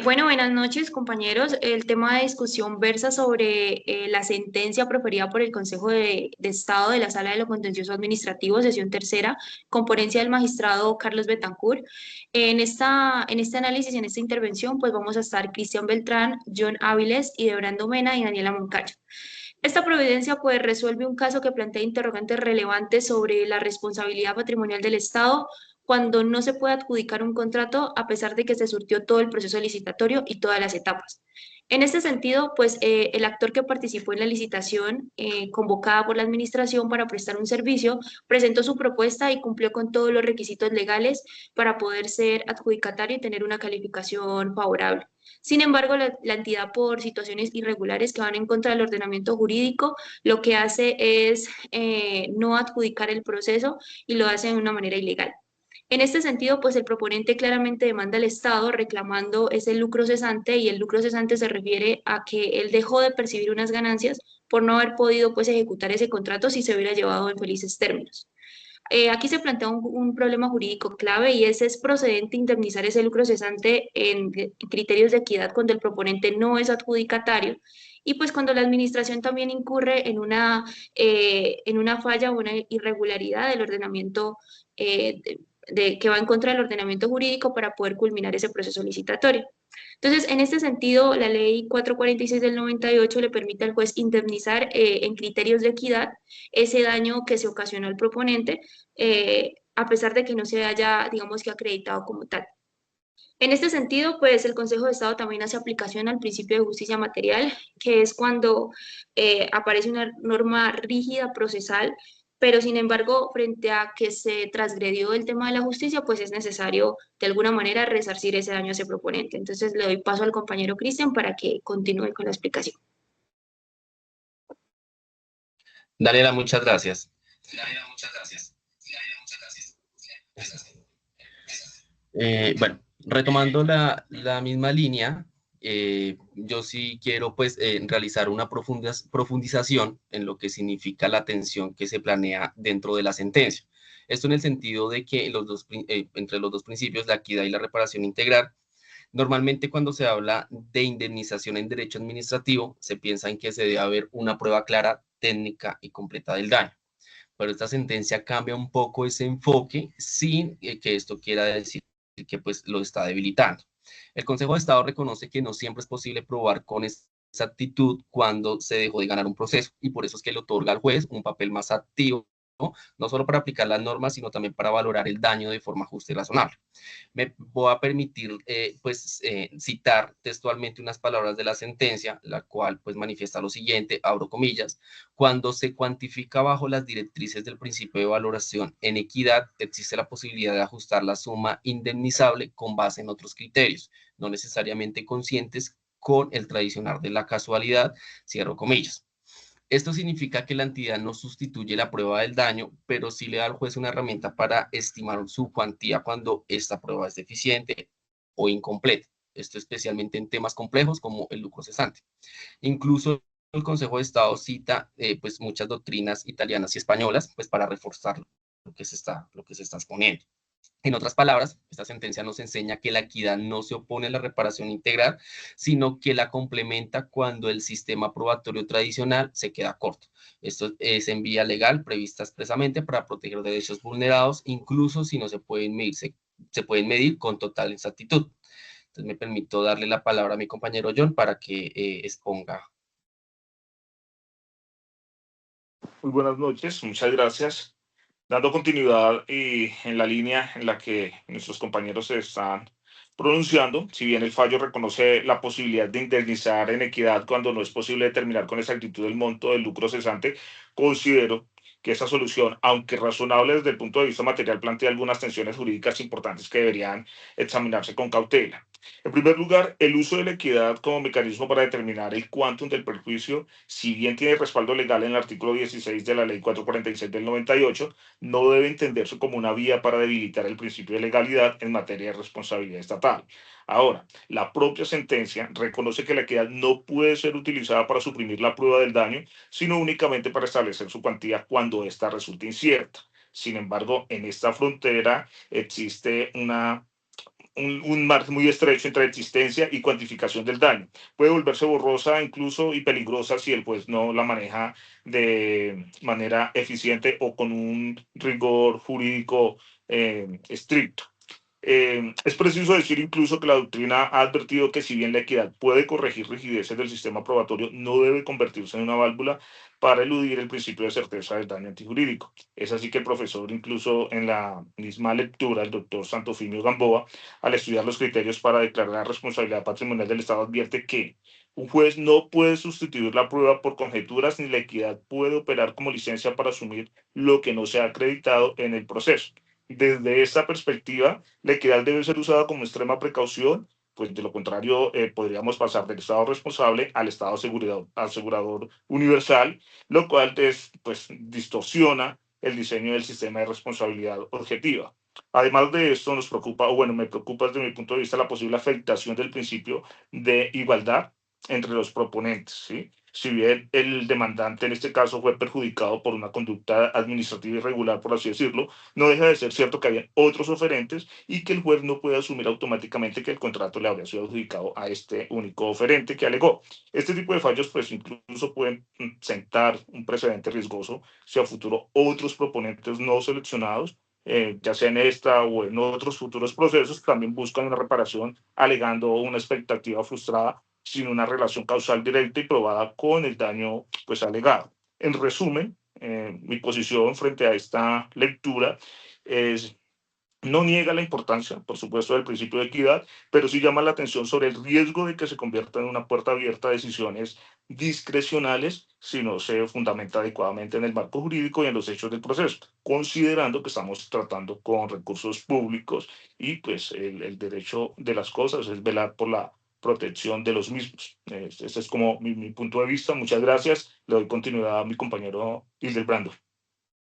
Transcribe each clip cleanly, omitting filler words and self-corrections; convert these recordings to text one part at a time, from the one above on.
Bueno, buenas noches, compañeros. El tema de discusión versa sobre la sentencia proferida por el Consejo de Estado de la Sala de lo Contencioso Administrativo, sesión tercera, con ponencia del magistrado Carlos Betancourt. En este análisis, en esta intervención, pues vamos a estar Cristian Beltrán, John Áviles, Idebrando Mena y Daniela Moncayo. Esta providencia pues resuelve un caso que plantea interrogantes relevantes sobre la responsabilidad patrimonial del Estado cuando no se puede adjudicar un contrato a pesar de que se surtió todo el proceso licitatorio y todas las etapas. En este sentido, pues el actor que participó en la licitación convocada por la administración para prestar un servicio presentó su propuesta y cumplió con todos los requisitos legales para poder ser adjudicatario y tener una calificación favorable. Sin embargo, la entidad, por situaciones irregulares que van en contra del ordenamiento jurídico, lo que hace es no adjudicar el proceso y lo hace de una manera ilegal. En este sentido, pues el proponente claramente demanda al Estado reclamando ese lucro cesante, y el lucro cesante se refiere a que él dejó de percibir unas ganancias por no haber podido pues ejecutar ese contrato si se hubiera llevado en felices términos. Aquí se plantea un problema jurídico clave, y ese es procedente indemnizar ese lucro cesante en criterios de equidad cuando el proponente no es adjudicatario, y pues cuando la administración también incurre en una falla o una irregularidad del ordenamiento que va en contra del ordenamiento jurídico para poder culminar ese proceso licitatorio. Entonces, en este sentido, la ley 446 del 98 le permite al juez indemnizar en criterios de equidad ese daño que se ocasionó al proponente, a pesar de que no se haya, digamos que, acreditado como tal. En este sentido, pues el Consejo de Estado también hace aplicación al principio de justicia material, que es cuando aparece una norma rígida procesal, pero sin embargo, frente a que se transgredió el tema de la justicia, pues es necesario de alguna manera resarcir ese daño a ese proponente. Entonces le doy paso al compañero Cristian para que continúe con la explicación. Daniela, muchas gracias. Bueno, retomando la misma línea, yo sí quiero pues realizar una profundización en lo que significa la tensión que se planea dentro de la sentencia. Esto en el sentido de que entre los dos principios, la equidad y la reparación integral, normalmente cuando se habla de indemnización en derecho administrativo, se piensa en que se debe haber una prueba clara, técnica y completa del daño. Pero esta sentencia cambia un poco ese enfoque sin que esto quiera decir que pues lo está debilitando. El Consejo de Estado reconoce que no siempre es posible probar con exactitud cuando se dejó de ganar un proceso, y por eso es que le otorga al juez un papel más activo, no solo para aplicar las normas, sino también para valorar el daño de forma justa y razonable. Me voy a permitir citar textualmente unas palabras de la sentencia, la cual pues manifiesta lo siguiente, abro comillas: cuando se cuantifica bajo las directrices del principio de valoración en equidad, existe la posibilidad de ajustar la suma indemnizable con base en otros criterios, no necesariamente conscientes con el tradicional de la casualidad, cierro comillas. Esto significa que la entidad no sustituye la prueba del daño, pero sí le da al juez una herramienta para estimar su cuantía cuando esta prueba es deficiente o incompleta. Esto especialmente en temas complejos como el lucro cesante. Incluso el Consejo de Estado cita pues muchas doctrinas italianas y españolas pues para reforzar lo que se está exponiendo. En otras palabras, esta sentencia nos enseña que la equidad no se opone a la reparación integral, sino que la complementa cuando el sistema probatorio tradicional se queda corto. Esto es en vía legal prevista expresamente para proteger derechos vulnerados, incluso si no se pueden medir con total exactitud. Entonces me permito darle la palabra a mi compañero John para que exponga. Muy buenas noches, muchas gracias. Dando continuidad y en la línea en la que nuestros compañeros se están pronunciando, si bien el fallo reconoce la posibilidad de indemnizar en equidad cuando no es posible determinar con exactitud el monto del lucro cesante, considero que esa solución, aunque razonable desde el punto de vista material, plantea algunas tensiones jurídicas importantes que deberían examinarse con cautela. En primer lugar, el uso de la equidad como mecanismo para determinar el quantum del perjuicio, si bien tiene respaldo legal en el artículo 16 de la Ley 446 del 98, no debe entenderse como una vía para debilitar el principio de legalidad en materia de responsabilidad estatal. Ahora, la propia sentencia reconoce que la equidad no puede ser utilizada para suprimir la prueba del daño, sino únicamente para establecer su cuantía cuando ésta resulte incierta. Sin embargo, en esta frontera existe un margen muy estrecho entre existencia y cuantificación del daño. Puede volverse borrosa incluso y peligrosa si el juez no la maneja de manera eficiente o con un rigor jurídico estricto. Es preciso decir incluso que la doctrina ha advertido que si bien la equidad puede corregir rigideces del sistema probatorio, no debe convertirse en una válvula para eludir el principio de certeza del daño antijurídico. Es así que el profesor, incluso en la misma lectura, el doctor Santofimio Gamboa, al estudiar los criterios para declarar la responsabilidad patrimonial del Estado, advierte que un juez no puede sustituir la prueba por conjeturas ni la equidad puede operar como licencia para asumir lo que no se ha acreditado en el proceso. Desde esta perspectiva, la equidad debe ser usada como extrema precaución, pues de lo contrario podríamos pasar del Estado responsable al Estado asegurador universal, lo cual pues, distorsiona el diseño del sistema de responsabilidad objetiva. Además de esto, nos preocupa, o bueno, me preocupa desde mi punto de vista la posible afectación del principio de igualdad entre los proponentes, ¿sí? Si bien el demandante en este caso fue perjudicado por una conducta administrativa irregular, por así decirlo, no deja de ser cierto que había otros oferentes y que el juez no puede asumir automáticamente que el contrato le habría sido adjudicado a este único oferente que alegó. Este tipo de fallos pues incluso pueden sentar un precedente riesgoso si a futuro otros proponentes no seleccionados ya sea en esta o en otros futuros procesos, también buscan una reparación alegando una expectativa frustrada sin una relación causal directa y probada con el daño pues alegado. En resumen, mi posición frente a esta lectura es no niega la importancia, por supuesto, del principio de equidad, pero sí llama la atención sobre el riesgo de que se convierta en una puerta abierta a decisiones discrecionales si no se fundamenta adecuadamente en el marco jurídico y en los hechos del proceso, considerando que estamos tratando con recursos públicos y pues el derecho de las cosas es velar por la protección de los mismos. Este es como mi punto de vista. Muchas gracias. Le doy continuidad a mi compañero Hildebrando.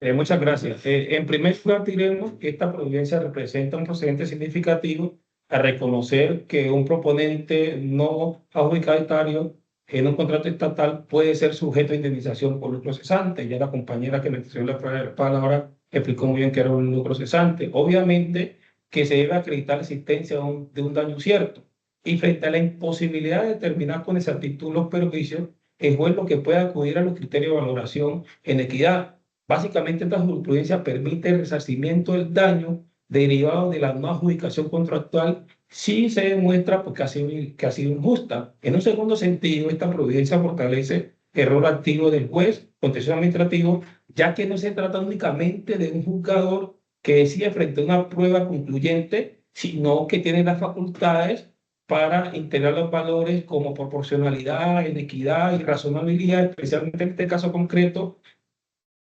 Muchas gracias. En primer lugar, diremos que esta providencia representa un precedente significativo a reconocer que un proponente no adjudicatario en un contrato estatal puede ser sujeto a indemnización por lucro cesante. Ya la compañera que me dio la palabra explicó muy bien que era un lucro cesante. Obviamente que se debe acreditar la existencia de un daño cierto. Y frente a la imposibilidad de determinar con exactitud los perjuicios, el juez lo que puede acudir a los criterios de valoración en equidad. Básicamente, esta jurisprudencia permite el resarcimiento del daño derivado de la no adjudicación contractual si se demuestra que ha sido injusta. En un segundo sentido, esta providencia fortalece el error activo del juez contencioso administrativo, ya que no se trata únicamente de un juzgador que decide frente a una prueba concluyente, sino que tiene las facultades para integrar los valores como proporcionalidad, inequidad y razonabilidad, especialmente en este caso concreto,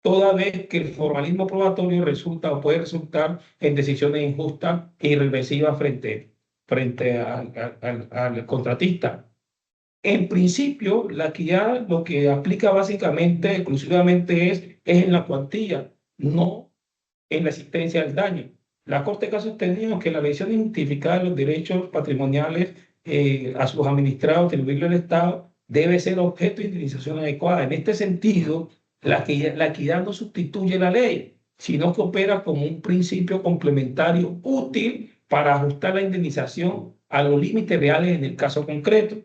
toda vez que el formalismo probatorio resulta o puede resultar en decisiones injustas e irreversivas frente al contratista. En principio, la equidad lo que aplica básicamente, exclusivamente es en la cuantía, no en la existencia del daño. La Corte ha sostenido que la lesión injustificada de los derechos patrimoniales a sus administrados atribuibles al Estado debe ser objeto de indemnización adecuada. En este sentido, la equidad no sustituye la ley, sino que opera como un principio complementario útil para ajustar la indemnización a los límites reales en el caso concreto.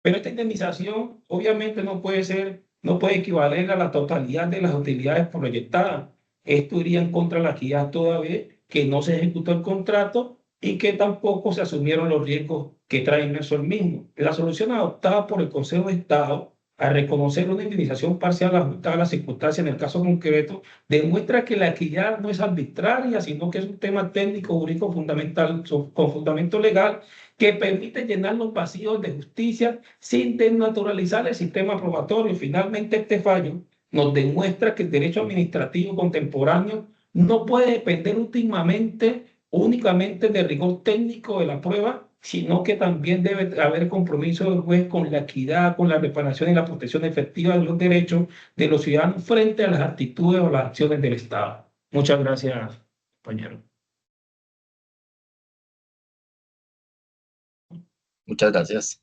Pero esta indemnización obviamente no puede equivaler a la totalidad de las utilidades proyectadas. Esto iría en contra de la equidad toda vez que no se ejecutó el contrato y que tampoco se asumieron los riesgos que trae inmerso el mismo. La solución adoptada por el Consejo de Estado a reconocer una indemnización parcial ajustada a las circunstancias en el caso concreto demuestra que la equidad no es arbitraria, sino que es un tema técnico jurídico fundamental con fundamento legal que permite llenar los vacíos de justicia sin desnaturalizar el sistema probatorio. Finalmente, este fallo nos demuestra que el derecho administrativo contemporáneo no puede depender únicamente del rigor técnico de la prueba, sino que también debe haber compromiso del juez con la equidad, con la reparación y la protección efectiva de los derechos de los ciudadanos frente a las actitudes o las acciones del Estado. Muchas gracias, compañero. Muchas gracias.